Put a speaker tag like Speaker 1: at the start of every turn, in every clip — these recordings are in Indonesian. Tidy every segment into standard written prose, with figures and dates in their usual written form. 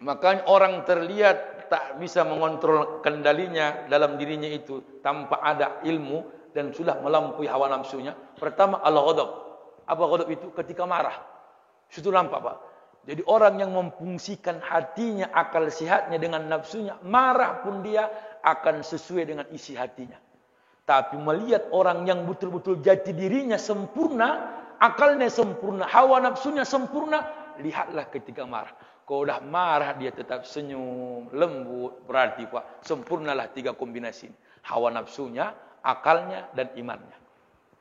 Speaker 1: Makanya orang terlihat tak bisa mengontrol kendalinya dalam dirinya itu tanpa ada ilmu dan sudah melampaui hawa nafsunya. Pertama, al-ghadab. Apa ghadab itu? Ketika marah. Situ nampak, Pak. Jadi orang yang memfungsikan hatinya, akal sehatnya dengan nafsunya, marah pun dia akan sesuai dengan isi hatinya. Tapi melihat orang yang betul-betul jati dirinya sempurna, akalnya sempurna, hawa nafsunya sempurna, lihatlah ketika marah. Kalau dah marah dia tetap senyum, lembut, berarti Pak, sempurnalah 3 kombinasi. Hawa nafsunya, akalnya, dan imannya.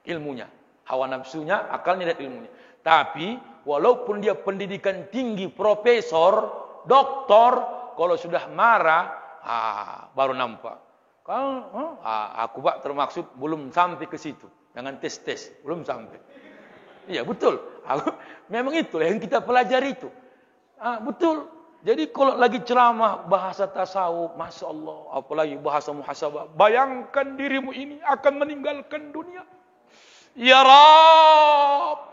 Speaker 1: Ilmunya. Hawa nafsunya, akalnya, dan ilmunya. Tapi, walaupun dia pendidikan tinggi, profesor, doktor, kalau sudah marah, baru nampak. Kalau aku Pak termaksud belum sampai ke situ. Jangan tes, belum sampai. Iya, betul. Memang itu yang kita pelajari itu. Betul. Jadi kalau lagi ceramah bahasa tasawuf, Masya Allah, apalagi bahasa muhasabah, bayangkan dirimu ini akan meninggalkan dunia. Ya Rab.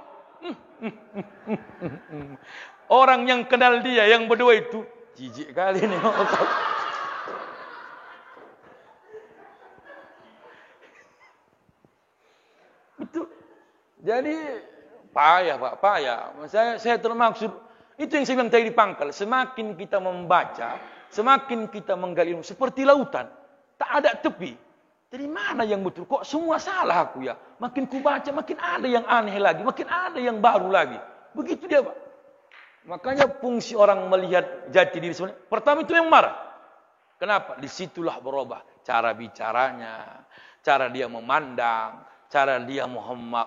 Speaker 1: Orang yang kenal dia, yang berdua itu, jijik kali ini. Betul. Jadi payah Pak, payah. Saya termaksud. Itu yang saya bilang tadi di pangkal. Semakin kita membaca, semakin kita menggali ilmu. Seperti lautan. Tak ada tepi. Jadi mana yang betul? Kok semua salah aku ya? Makin ku baca, makin ada yang aneh lagi. Makin ada yang baru lagi. Begitu dia Pak. Makanya fungsi orang melihat jati diri sebenarnya. Pertama itu yang marah. Kenapa? Disitulah berubah. Cara bicaranya. Cara dia memandang. Cara dia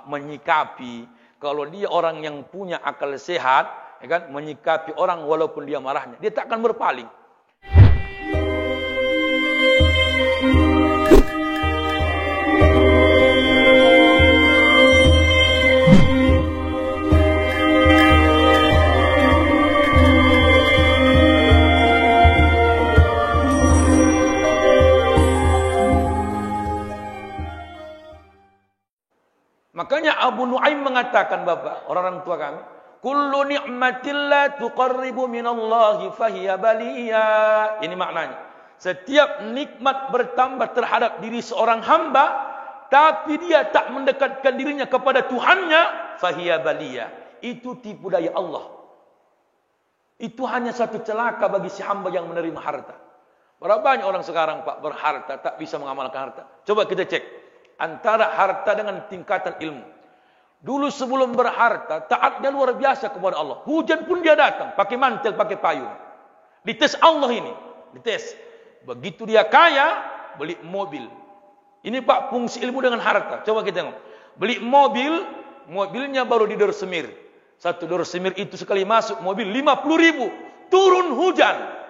Speaker 1: menyikapi. Kalau dia orang yang punya akal sehat, ya kan, menyikapi orang walaupun dia marahnya, dia tak akan berpaling. Makanya Abu Nuaim mengatakan, Bapak, orang-orang tua kami, kullu ni'matillah tuqarribu minallahi fahiya baliyah. Ini maknanya. Setiap nikmat bertambah terhadap diri seorang hamba, tapi dia tak mendekatkan dirinya kepada Tuhannya, fahiya baliyah. Itu tipu daya Allah. Itu hanya satu celaka bagi si hamba yang menerima harta. Berapa banyak orang sekarang Pak berharta tak bisa mengamalkan harta. Coba kita cek antara harta dengan tingkatan ilmu. Dulu sebelum berharta, taatnya luar biasa kepada Allah. Hujan pun dia datang, pakai mantel, pakai payung. Dites Allah ini, dites. Begitu dia kaya, beli mobil. Ini Pak fungsi ilmu dengan harta. Coba kita tengok. Beli mobil, mobilnya baru di Dorsemir. Satu Dorsemir itu sekali masuk mobil 50.000. Turun hujan.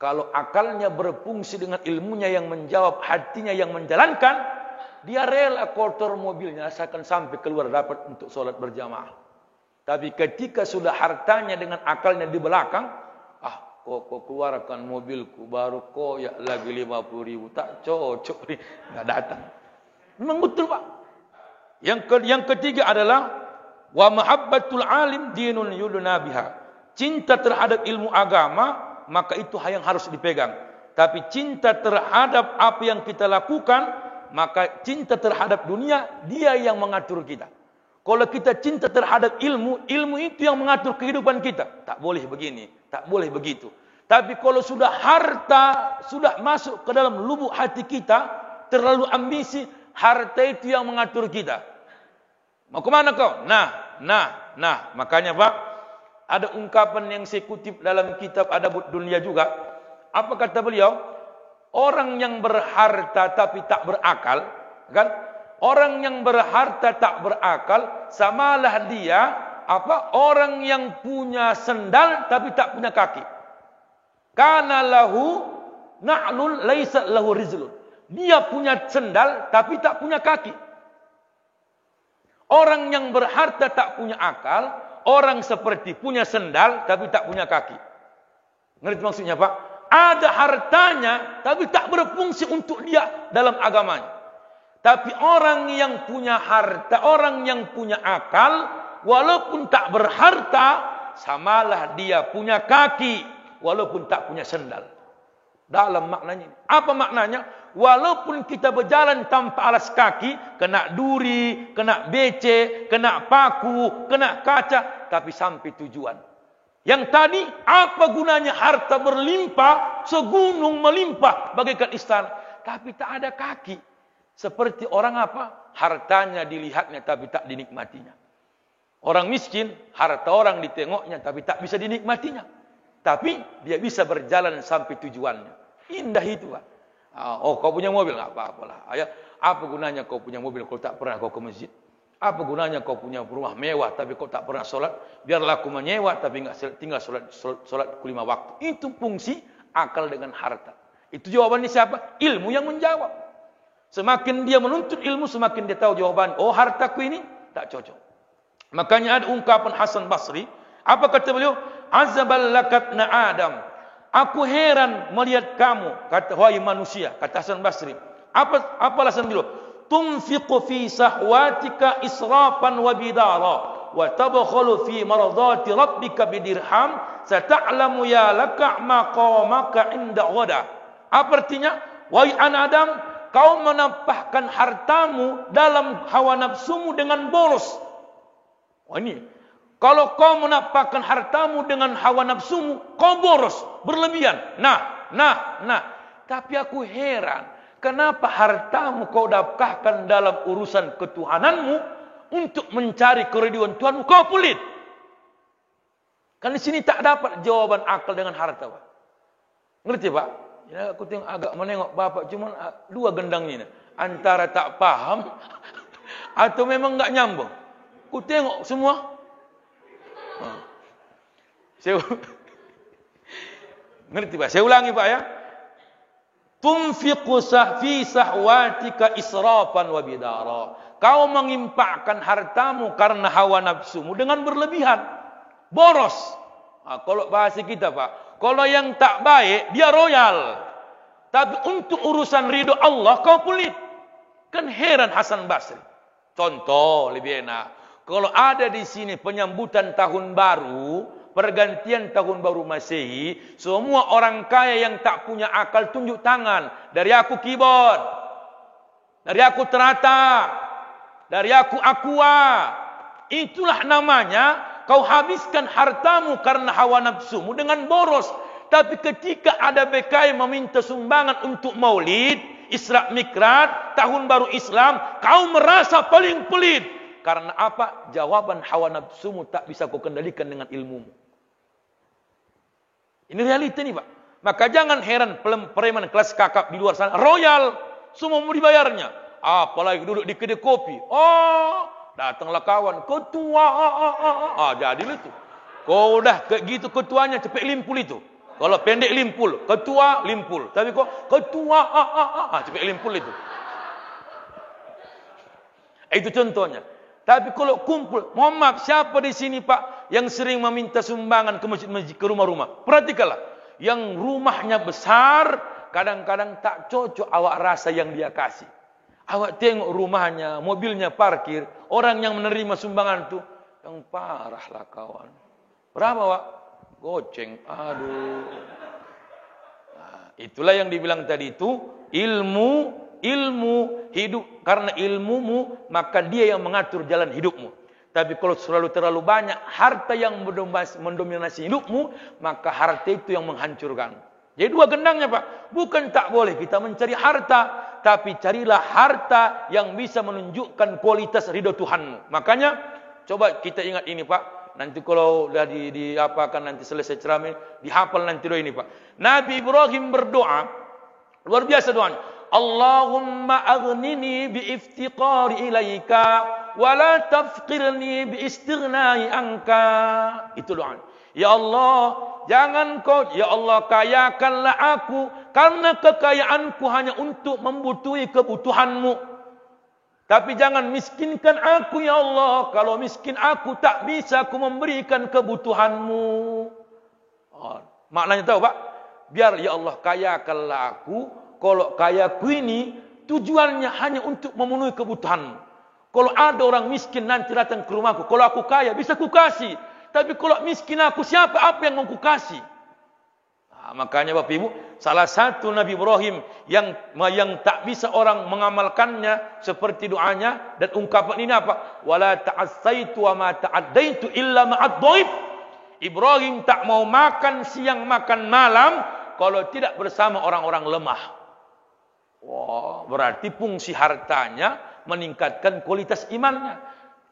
Speaker 1: Kalau akalnya berfungsi dengan ilmunya yang menjawab, hatinya yang menjalankan, dia rela kotor mobilnya asalkan sampai keluar dapat untuk sholat berjamaah. Tapi ketika sudah hartanya dengan akalnya di belakang, kok keluarkan mobilku baru koyak lagi 50.000, tak cocok nih, nggak datang. Memang betul Pak. Yang ketiga adalah wa mahabbatul alim dinun yuduna biha. Cinta terhadap ilmu agama, maka itu yang harus dipegang. Tapi cinta terhadap apa yang kita lakukan, maka cinta terhadap dunia, dia yang mengatur kita. Kalau kita cinta terhadap ilmu, ilmu itu yang mengatur kehidupan kita. Tak boleh begini, tak boleh begitu. Tapi kalau sudah harta, sudah masuk ke dalam lubuk hati kita, terlalu ambisi, harta itu yang mengatur kita. Mau kemana kau? Nah. Makanya Pak, ada ungkapan yang saya kutip dalam kitab Adabud Dunia juga. Apa kata beliau? Orang yang berharta tapi tak berakal, kan? Orang yang berharta tak berakal, samalah dia orang yang punya sendal tapi tak punya kaki. Kana lahu na'lun laisa lahu rizlun. Dia punya sendal tapi tak punya kaki. Orang yang berharta tak punya akal, orang seperti punya sendal tapi tak punya kaki. Ngerti maksudnya Pak? Ada hartanya, tapi tak berfungsi untuk dia dalam agamanya. Tapi orang yang punya harta, orang yang punya akal, walaupun tak berharta, samalah dia punya kaki walaupun tak punya sendal. Dalam maknanya. Apa maknanya? Walaupun kita berjalan tanpa alas kaki, kena duri, kena becek, kena paku, kena kaca, tapi sampai tujuan. Yang tadi, apa gunanya harta berlimpah, segunung melimpah bagaikan istana, tapi tak ada kaki. Seperti orang apa? Hartanya dilihatnya tapi tak dinikmatinya. Orang miskin, harta orang ditengoknya tapi tak bisa dinikmatinya. Tapi dia bisa berjalan sampai tujuannya. Indah itu, Pak. Oh, kau punya mobil, enggak apa-apalah. Ayah, apa gunanya kau punya mobil kalau tak pernah kau ke masjid? Apa gunanya kau punya rumah mewah tapi kau tak pernah solat? Biarlah aku menyewa tapi enggak tinggal solat 5 waktu. Itu fungsi akal dengan harta. Itu jawabannya siapa? Ilmu yang menjawab. Semakin dia menuntut ilmu, semakin dia tahu jawaban. Oh, hartaku ini tak cocok. Makanya ada ungkapan Hasan Basri. Apa kata beliau? Azabal lakatna Adam. Aku heran melihat kamu, kata wahai manusia, kata Hasan Basri. Apa alasan beliau? Tunfiqu fi sahwatika israfan wa bidara wa tabkhalu fi maradati rabbika bidirham sata'lamu ya laka maqamaka inda ghada. Apa artinya? Wahai anak Adam, kau menampahkan hartamu dalam hawa nafsumu dengan boros. Wah ini. Kalau kau menampakkan hartamu dengan hawa nafsumu, kau boros, berlebihan. Nah. Tapi aku heran, kenapa hartamu kau dapatkan dalam urusan ketuhananmu untuk mencari keridhaan Tuhanmu, kau pelit. Kan di sini tak dapat jawaban akal dengan harta, Pak. Ngerti, Pak? Ya, aku tengok agak menengok Bapak cuma 2 gendang ini. Antara tak paham atau memang enggak nyambung. Aku tengok semua. Ngerti, Pak? Saya ulangi, Pak, ya. Tunfiqu fi sahwatika israfan wa bidara. Kau mengimpakkan hartamu karena hawa nafsumu dengan berlebihan, boros. Kalau bahasa kita, Pak, kalau yang tak baik dia royal. Tapi untuk urusan ridho Allah kau pelit. Kan heran Hasan Basri. Contoh lebih enak. Kalau ada di sini penyambutan tahun baru, pergantian tahun baru Masehi, semua orang kaya yang tak punya akal tunjuk tangan. Dari aku keyboard, dari aku terata, dari aku aqua. Itulah namanya kau habiskan hartamu karena hawa nafsumu dengan boros. Tapi ketika ada BKI meminta sumbangan untuk maulid, Isra Mikraj, tahun baru Islam, kau merasa paling pelit. Karena apa? Jawaban hawa nafsumu tak bisa kau kendalikan dengan ilmumu. Ini realita nih, Pak. Maka jangan heran preman kelas kakap di luar sana royal, semua mau dibayarnya. Apalagi duduk di kedai kopi. Oh, datanglah kawan, ketua. Jadilah itu. Kau udah kayak gitu ketuanya cepet limpul itu. Kalau pendek limpul, ketua limpul. Tapi kok ketua cepet limpul itu. Itu contohnya. Tapi kalau kumpul, mohon maaf, siapa di sini, Pak, yang sering meminta sumbangan ke masjid-masjid, ke rumah-rumah? Perhatikanlah, yang rumahnya besar, kadang-kadang tak cocok awak rasa yang dia kasih. Awak tengok rumahnya, mobilnya parkir, orang yang menerima sumbangan itu, yang parah lah kawan. Berapa, Pak? Goceng, aduh. Nah, itulah yang dibilang tadi itu, ilmu hidup, karena ilmumu maka dia yang mengatur jalan hidupmu. Tapi kalau terlalu banyak harta yang mendominasi hidupmu, maka harta itu yang menghancurkan. Jadi 2 gendangnya, Pak. Bukan tak boleh kita mencari harta, tapi carilah harta yang bisa menunjukkan kualitas ridho Tuhanmu. Makanya coba kita ingat ini, Pak. Nanti kalau sudah diapakan nanti selesai ceramah, dihafal nanti doa ini, Pak. Nabi Ibrahim berdoa, luar biasa doanya. Allahumma aghnini bi iftiqari ilaika wa la tafqirni bi istighnai anka. Itu doa. Ya Allah, jangan kau, ya Allah, kayakanlah aku karena kekayaanku hanya untuk membutuhi kebutuhanmu. Tapi jangan miskinkan aku, ya Allah. Kalau miskin aku, tak bisa aku memberikan kebutuhanmu. Maknanya tahu, Pak? Biar ya Allah kayakanlah aku. Kalau kayaku ini tujuannya hanya untuk memenuhi kebutuhanmu. Kalau ada orang miskin nanti datang ke rumahku, kalau aku kaya bisa ku kasih. Tapi kalau miskin aku, siapa? Apa yang mau ku kasih? Makanya Bapak Ibu, salah satu Nabi Ibrahim yang tak bisa orang mengamalkannya seperti doanya dan ungkapan ini apa? Wala ta'assaitu wa ma ta'addaitu illa ma'ad dhaif. Ibrahim tak mau makan siang makan malam kalau tidak bersama orang-orang lemah. Wah, berarti fungsi hartanya meningkatkan kualitas imannya.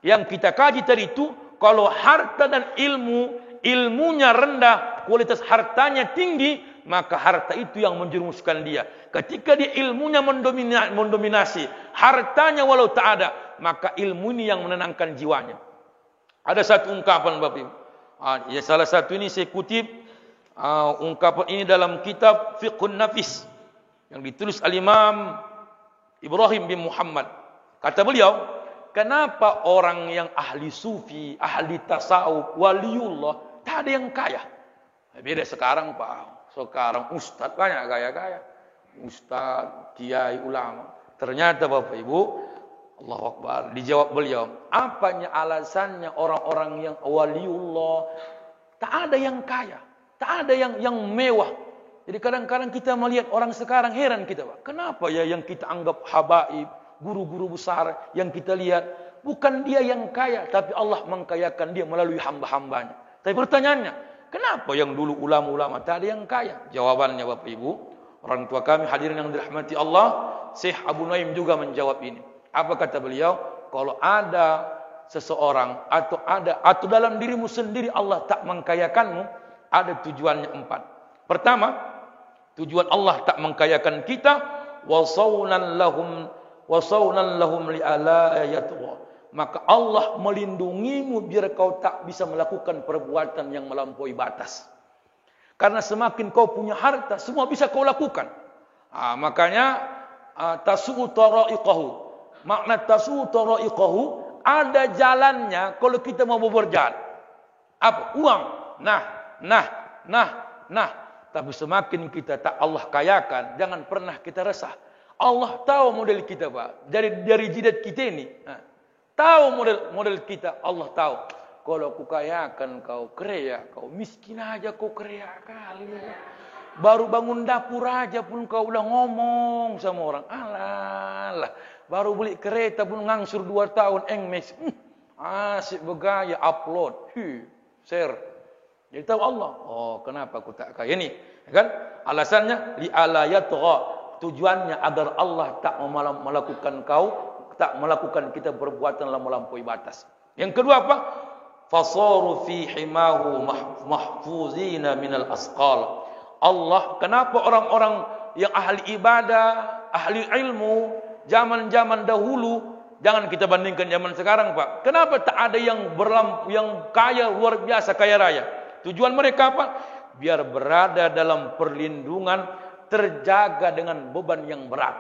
Speaker 1: Yang kita kaji tadi itu, kalau harta dan ilmunya rendah, kualitas hartanya tinggi, maka harta itu yang menjerumuskan dia. Ketika dia ilmunya mendominasi, hartanya walau tak ada, maka ilmu ini yang menenangkan jiwanya. Ada satu ungkapan Bapak Ibu. Ya, salah satu ini saya kutip ungkapan ini dalam kitab Fiqhun Nafis yang ditulis al-Imam Ibrahim bin Muhammad. Kata beliau, kenapa orang yang ahli sufi, ahli tasawuf, waliullah, tak ada yang kaya? Beda sekarang Pak. Sekarang ustaz banyak kaya-kaya. Ustaz, kiai, ulama. Ternyata Bapak Ibu, Allahu Akbar, dijawab beliau, apanya alasannya orang-orang yang waliullah tak ada yang kaya, tak ada yang mewah. Jadi kadang-kadang kita melihat orang sekarang, heran kita Pak. Kenapa ya yang kita anggap habaib, guru-guru besar yang kita lihat, bukan dia yang kaya, tapi Allah mengkayakan dia melalui hamba-hambanya. Tapi pertanyaannya, kenapa yang dulu ulama-ulama tak ada yang kaya? Jawabannya Bapak Ibu, orang tua kami hadirin yang dirahmati Allah, Syekh Abu Nuaim juga menjawab ini. Apa kata beliau? Kalau ada seseorang atau dalam dirimu sendiri Allah tak mengkayakanmu, ada tujuannya 4. Pertama, tujuan Allah tak mengkayakan kita, wasawnan lahum li'ala yatwa. Maka Allah melindungimu biar kau tak bisa melakukan perbuatan yang melampaui batas. Karena semakin kau punya harta, semua bisa kau lakukan. Makanya tasu'u tara'iqahu. Makna tasu'u tara'iqahu, ada jalannya kalau kita mau berjalan. Apa? Uang. Nah. Tapi semakin kita tak Allah kayakan, jangan pernah kita resah. Allah tahu model kita Pak. Dari jidat kita ini. Tahu model kita. Allah tahu. Kalau aku kayakan kau kaya, kau miskin aja kau kaya kali. Baru bangun dapur aja pun kau udah ngomong sama orang. Alah. Baru beli kereta pun ngangsur 2 tahun engmes. Asyik bergaya upload. Share. Jadi tahu Allah. Oh, kenapa aku tak kaya ni? Kan? Alasannya li alayatgha. Tujuannya agar Allah tak melakukan kita perbuatan yang melampaui batas. Yang kedua apa? Fasaru fi himahu mahfuzina minal asqal. Allah, kenapa orang-orang yang ahli ibadah, ahli ilmu, zaman-zaman dahulu, jangan kita bandingkan zaman sekarang Pak. Kenapa tak ada yang kaya luar biasa, kaya raya? Tujuan mereka apa? Biar berada dalam perlindungan, terjaga dengan beban yang berat.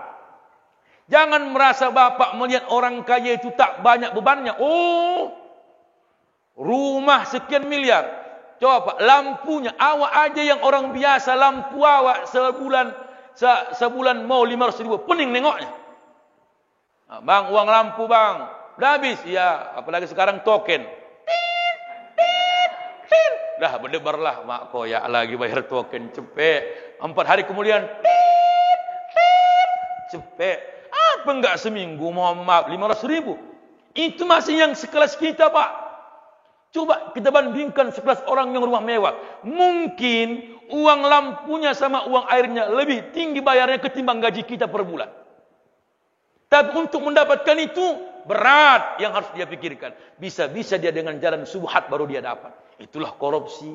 Speaker 1: Jangan merasa Bapak melihat orang kaya itu tak banyak bebannya. Oh, rumah sekian miliar. Coba Pak, lampunya awak aja yang orang biasa, lampu awak sebulan mau 500.000, pening nengoknya. Bang, uang lampu bang, udah habis. Ya, apalagi sekarang token. Dah berdebarlah mak koyak lagi bayar token cepet. 4 hari kemudian cepet. Apa enggak seminggu mohon maaf 500.000? Itu masih yang sekelas kita Pak. Coba kita bandingkan sekelas orang yang rumah mewah. Mungkin uang lampunya sama uang airnya lebih tinggi bayarnya ketimbang gaji kita per bulan. Tapi untuk mendapatkan itu berat yang harus dia pikirkan. Bisa-bisa dia dengan jalan subhat baru dia dapat. Itulah korupsi,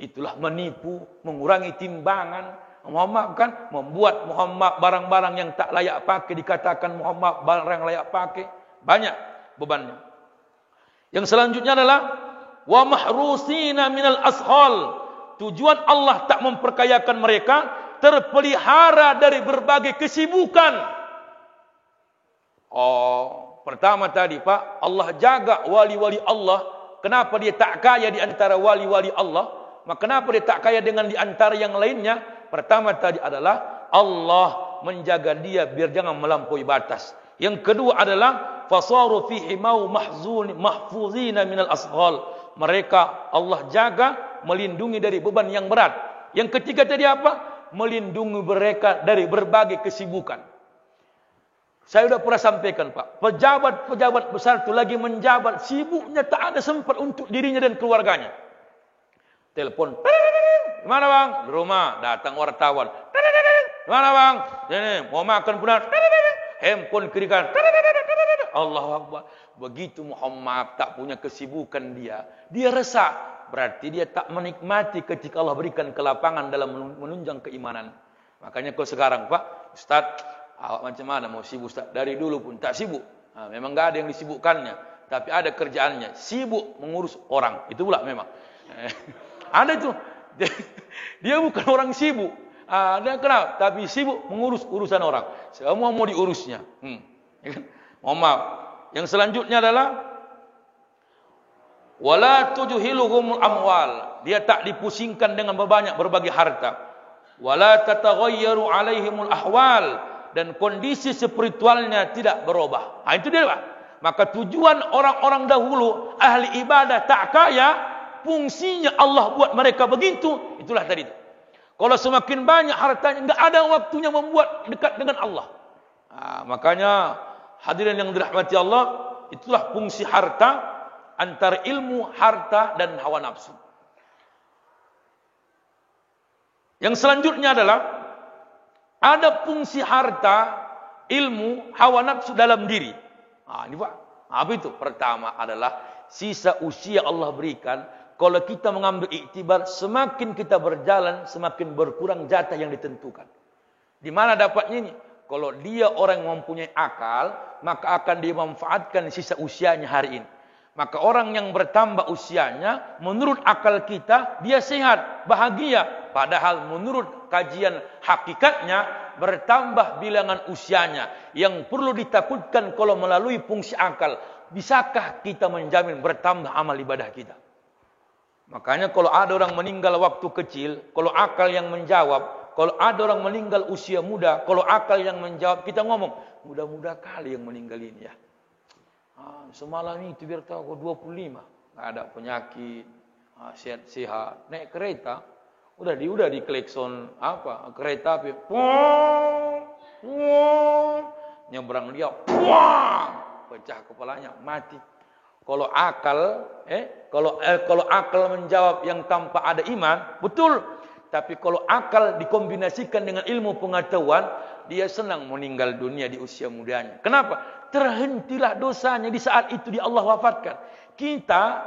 Speaker 1: itulah menipu, mengurangi timbangan, membuat Muhammad barang-barang yang tak layak pakai dikatakan Muhammad barang yang layak pakai. Banyak bebannya. Yang selanjutnya adalah wa mahrusina minal ashal. Tujuan Allah tak memperkayakan mereka, terpelihara dari berbagai kesibukan. Oh, pertama tadi Pak, Allah jaga wali-wali Allah. Kenapa dia tak kaya di antara wali-wali Allah? Maka kenapa dia tak kaya dengan di antara yang lainnya? Pertama tadi adalah Allah menjaga dia biar jangan melampaui batas. Yang kedua adalah fasaru fihi mau mahfuzina minal asghal. mereka Allah jaga, melindungi dari beban yang berat. Yang ketiga tadi apa? Melindungi mereka dari berbagai kesibukan. Saya sudah pernah sampaikan, Pak, pejabat-pejabat besar itu lagi menjabat, sibuknya tak ada sempat untuk dirinya dan keluarganya. Telepon, gimana bang? Di rumah, datang wartawan. Gimana bang? Ini mau makan pun. Handphone kiri kanan. Allahu Akbar. Begitu Muhammad tak punya kesibukan dia resah. Berarti dia tak menikmati ketika Allah berikan kelapangan dalam menunjang keimanan. Makanya kalau sekarang, Pak, Ustaz, awak macam mana mau sibuk, Ustaz? Dari dulu pun tak sibuk. Nah, memang enggak ada yang disibukkannya, tapi ada kerjaannya. Sibuk mengurus orang. Itu pula memang. Ada itu. Dia bukan orang sibuk. Dia kenal, tapi sibuk mengurus urusan orang. Semua mau diurusnya. Mohon maaf. Yang selanjutnya adalah wala tujhiluhum amwal. Dia tak dipusingkan dengan berbagai harta. Wala tataghayyaru alaihimul ahwal, dan kondisi spiritualnya tidak berubah. Itu dia, Pak. Maka tujuan orang-orang dahulu ahli ibadah tak kaya, fungsinya Allah buat mereka begitu. Itulah tadi itu. Kalau semakin banyak hartanya, enggak ada waktunya membuat dekat dengan Allah. Makanya hadirin yang dirahmati Allah, itulah fungsi harta, antara ilmu, harta, dan hawa nafsu. Yang selanjutnya adalah ada fungsi harta, ilmu, hawa nafsu dalam diri. Ini Pak, apa itu? Pertama adalah sisa usia Allah berikan. Kalau kita mengambil iktibar, semakin kita berjalan, semakin berkurang jatah yang ditentukan. Di mana dapatnya ini? Kalau dia orang yang mempunyai akal, maka akan dimanfaatkan sisa usianya hari ini. Maka orang yang bertambah usianya, menurut akal kita, dia sehat, bahagia. Padahal menurut kajian hakikatnya, bertambah bilangan usianya. Yang perlu ditakutkan kalau melalui fungsi akal, bisakah kita menjamin bertambah amal ibadah kita? Makanya kalau ada orang meninggal waktu kecil, kalau akal yang menjawab, kalau ada orang meninggal usia muda, kalau akal yang menjawab, kita ngomong, mudah-mudah kali yang meninggal ini ya. Semalam itu biar tahu 25, nggak ada penyakit, sehat-sehat, naik kereta, udah di klekson apa kereta api, nyebrang dia, pecah kepalanya, mati. Kalau akal, kalau akal menjawab yang tanpa ada iman, betul. Tapi kalau akal dikombinasikan dengan ilmu pengetahuan, dia senang meninggal dunia di usia mudanya. Kenapa? Terhentilah dosanya di saat itu dia Allah wafatkan. Kita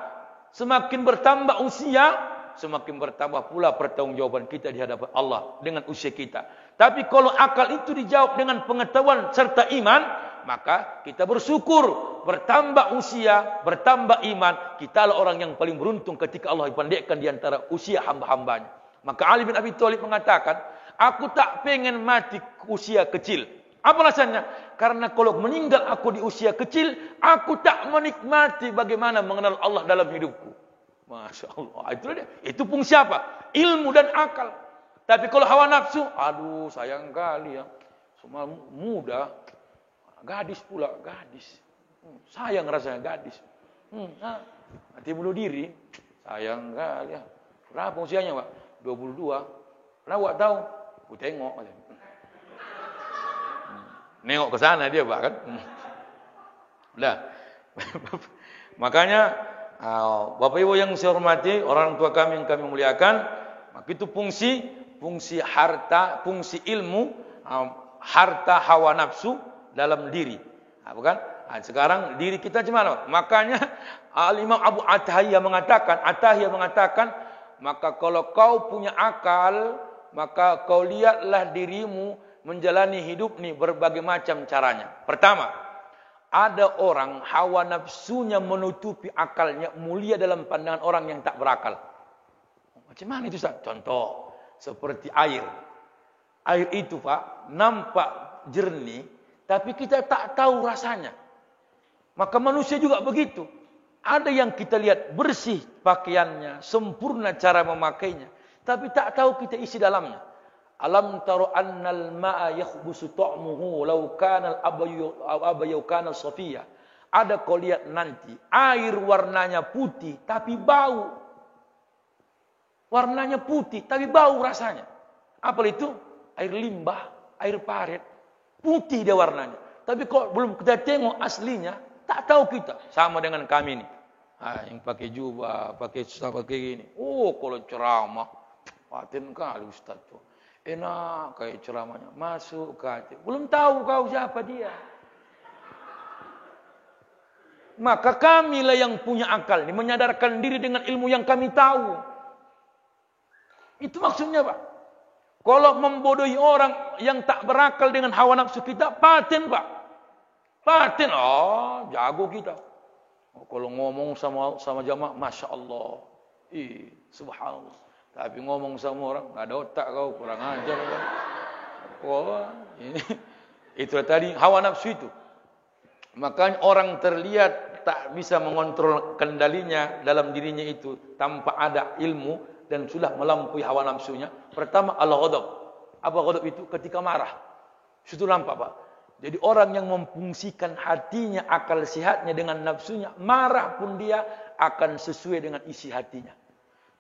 Speaker 1: semakin bertambah usia, semakin bertambah pula pertanggungjawaban kita di hadapan Allah dengan usia kita. Tapi kalau akal itu dijawab dengan pengetahuan serta iman, maka kita bersyukur, bertambah usia, bertambah iman. Kitalah orang yang paling beruntung ketika Allah pandaikan di antara usia hamba-hambanya. Maka Ali bin Abi Thalib mengatakan, aku tak pengen mati usia kecil. Apa alasannya? Karena kalau meninggal aku di usia kecil, aku tak menikmati bagaimana mengenal Allah dalam hidupku. Masya Allah. Itu fungsi apa? Ilmu dan akal. Tapi kalau hawa nafsu, aduh sayang kali ya. Semua muda. Gadis pula, gadis. Sayang rasanya gadis. Mati bunuh diri. Sayang kali ya. Berapa usianya, Pak? 22. Kenapa Pak tahu? Aku tengok. Nengok ke sana dia, Pak, kan? Udah. Makanya, Bapak Ibu yang saya hormati, orang tua kami yang kami muliakan, maka itu fungsi harta, fungsi ilmu, harta hawa nafsu dalam diri. Bukan? Sekarang diri kita gimana? Makanya Al-Imam Abu Atahiyah mengatakan, maka kalau kau punya akal, maka kau lihatlah dirimu menjalani hidup ini berbagai macam caranya. Pertama, ada orang hawa nafsunya menutupi akalnya, mulia dalam pandangan orang yang tak berakal. Macam mana itu, Ustaz? Contoh, seperti air. Air itu, Pak, nampak jernih, tapi kita tak tahu rasanya. Maka manusia juga begitu. Ada yang kita lihat bersih pakaiannya, sempurna cara memakainya, tapi tak tahu kita isi dalamnya. Alam taro annal ma'a yakhbusu ta'muhu law kana al-abayu kana safiya. Ada kau lihat nanti, air warnanya putih tapi bau. Warnanya putih tapi bau rasanya. Apa itu? Air limbah, air paret. Putih dia warnanya. Tapi kok belum kita tengok aslinya, tak tahu kita. Sama dengan kami nih. Yang pakai jubah, pakai gini. Oh, kalau ceramah, paten kali Ustaz tuh. Enak kayak ceramahnya. Masuk ke hati. Belum tahu kau siapa dia. Maka kamilah yang punya akal ini menyadarkan diri dengan ilmu yang kami tahu. Itu maksudnya, Pak. Kalau membodohi orang yang tak berakal dengan hawa nafsu kita, paten, Pak. Paten, jago kita. Kalau ngomong sama jamaah, Masya Allah. Subhanallah. Tapi ngomong sama orang, nggak ada otak kau, kurang ajar. Itulah tadi hawa nafsu itu. Makanya orang terlihat tak bisa mengontrol kendalinya dalam dirinya itu tanpa ada ilmu dan sudah melampaui hawa nafsunya. Pertama, al-ghadab. Apa ghadab itu? Ketika marah. Itu nampak, Pak. Jadi orang yang memfungsikan hatinya, akal sehatnya dengan nafsunya, marah pun dia akan sesuai dengan isi hatinya.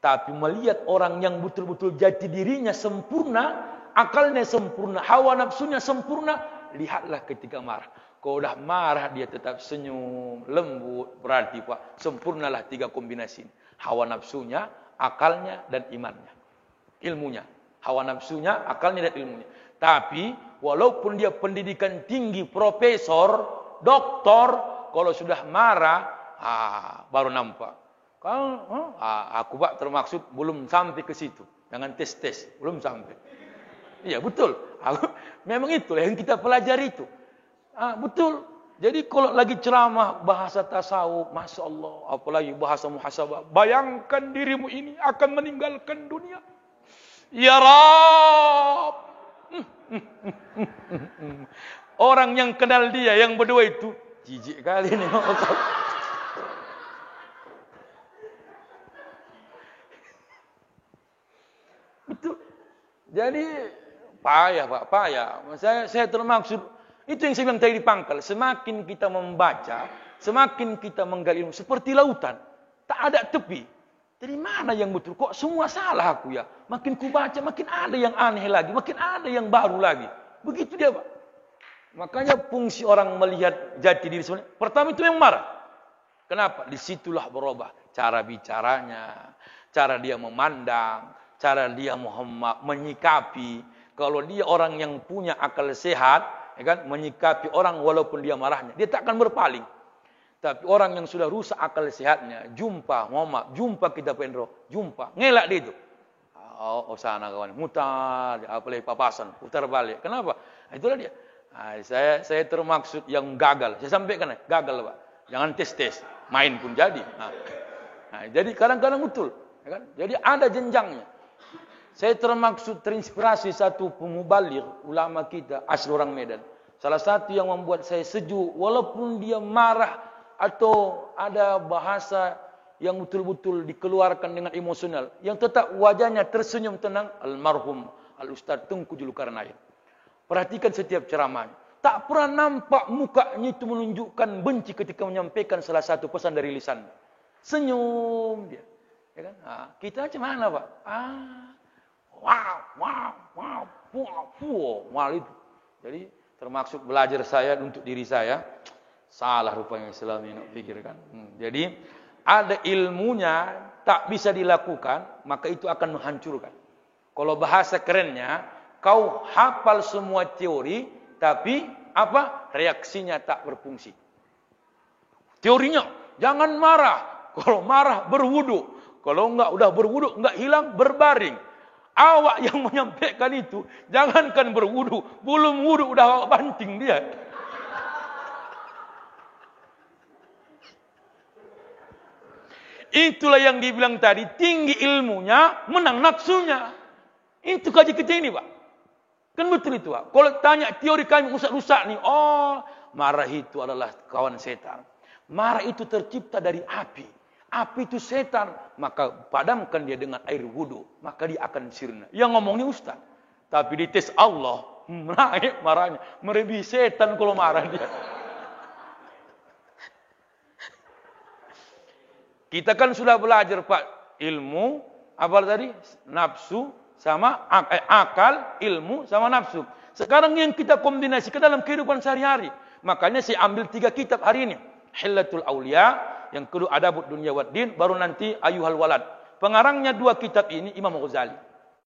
Speaker 1: Tapi melihat orang yang betul-betul jati dirinya sempurna, akalnya sempurna, hawa nafsunya sempurna, lihatlah ketika marah. Kalau dah marah dia tetap senyum, lembut, berarti Pak, sempurnalah 3 kombinasi. Hawa nafsunya, akalnya, dan imannya. Ilmunya. Hawa nafsunya, akalnya, dan ilmunya. Tapi, walaupun dia pendidikan tinggi, profesor, doktor, kalau sudah marah, baru nampak. Kalau aku Pak termaksud belum sampai ke situ. Jangan tes, belum sampai. Iya, betul. Memang itulah yang kita pelajari itu. Betul. Jadi kalau lagi ceramah bahasa tasawuf, Masya Allah, apalagi bahasa muhasabah, bayangkan dirimu ini akan meninggalkan dunia. Ya Rab. Orang yang kenal dia, yang berdua itu, jijik kali ini. Betul. Jadi payah, Pak, payah. Saya termaksud. Itu yang saya bilang tadi di pangkal. Semakin kita membaca, semakin kita menggali ilmu. Seperti lautan. Tak ada tepi. Dari mana yang betul? Kok semua salah aku ya? Makin ku baca, makin ada yang aneh lagi. Makin ada yang baru lagi. Begitu dia, Pak. Makanya fungsi orang melihat jati diri sebenarnya. Pertama itu yang marah. Kenapa? Disitulah berubah. Cara bicaranya. Cara dia memandang. Cara dia menyikapi. Kalau dia orang yang punya akal sehat, ya kan, menyikapi orang walaupun dia marahnya, dia tak akan berpaling. Tapi orang yang sudah rusak akal sehatnya, jumpa kita pendro, jumpa, ngelak dia itu. Sana kawan, mutar, apalagi papasan, putar balik. Kenapa? Itulah dia. Saya termaksud yang gagal. Saya sampaikan, gagal, Pak. Jangan tes, main pun jadi. Jadi kadang-kadang betul, ya kan? Jadi ada jenjangnya. Saya termaksud terinspirasi satu pemubaligh ulama kita, asli orang Medan. Salah satu yang membuat saya sejuk, walaupun dia marah atau ada bahasa yang betul-betul dikeluarkan dengan emosional, yang tetap wajahnya tersenyum tenang, almarhum Al-Ustaz Tengku Zulkarnain. Perhatikan setiap ceramahnya. Tak pernah nampak mukanya itu menunjukkan benci ketika menyampaikan salah satu pesan dari lisan. Senyum dia. Ya kan? Kita macam mana, Pak? Wow itu. Jadi termaksud belajar saya untuk diri saya. Salah rupanya Islam ini pikirkan. Jadi ada ilmunya tak bisa dilakukan, maka itu akan menghancurkan. Kalau bahasa kerennya, kau hafal semua teori, tapi apa? Reaksinya tak berfungsi. Teorinya, jangan marah. Kalau marah berwudu. Kalau enggak udah berwudu, enggak hilang, berbaring. Awak yang menyampaikan itu, jangankan berwudu, belum wudu udah awak banting dia. Itulah yang dibilang tadi, tinggi ilmunya, menang nafsunya. Itu kaji kita ini, Pak. Kan betul itu, Pak. Kalau tanya teori kami rusak-rusak nih, marah itu adalah kawan setan. Marah itu tercipta dari api. Api itu setan, maka padamkan dia dengan air wudu, maka dia akan sirna. Yang ngomongnya Ustaz. Tapi di tes Allah, naik marahnya. Melebihi setan kalau marah dia. Kita kan sudah belajar Pak, ilmu, apa tadi? Nafsu sama akal, ilmu sama nafsu. Sekarang yang kita kombinasikan dalam kehidupan sehari-hari. Makanya saya ambil 3 kitab hari ini. Hillatul Aulia, yang kedua Adabud Dunya Waddin, baru nanti Ayyuhal Walad. Pengarangnya 2 kitab ini Imam Ghazali.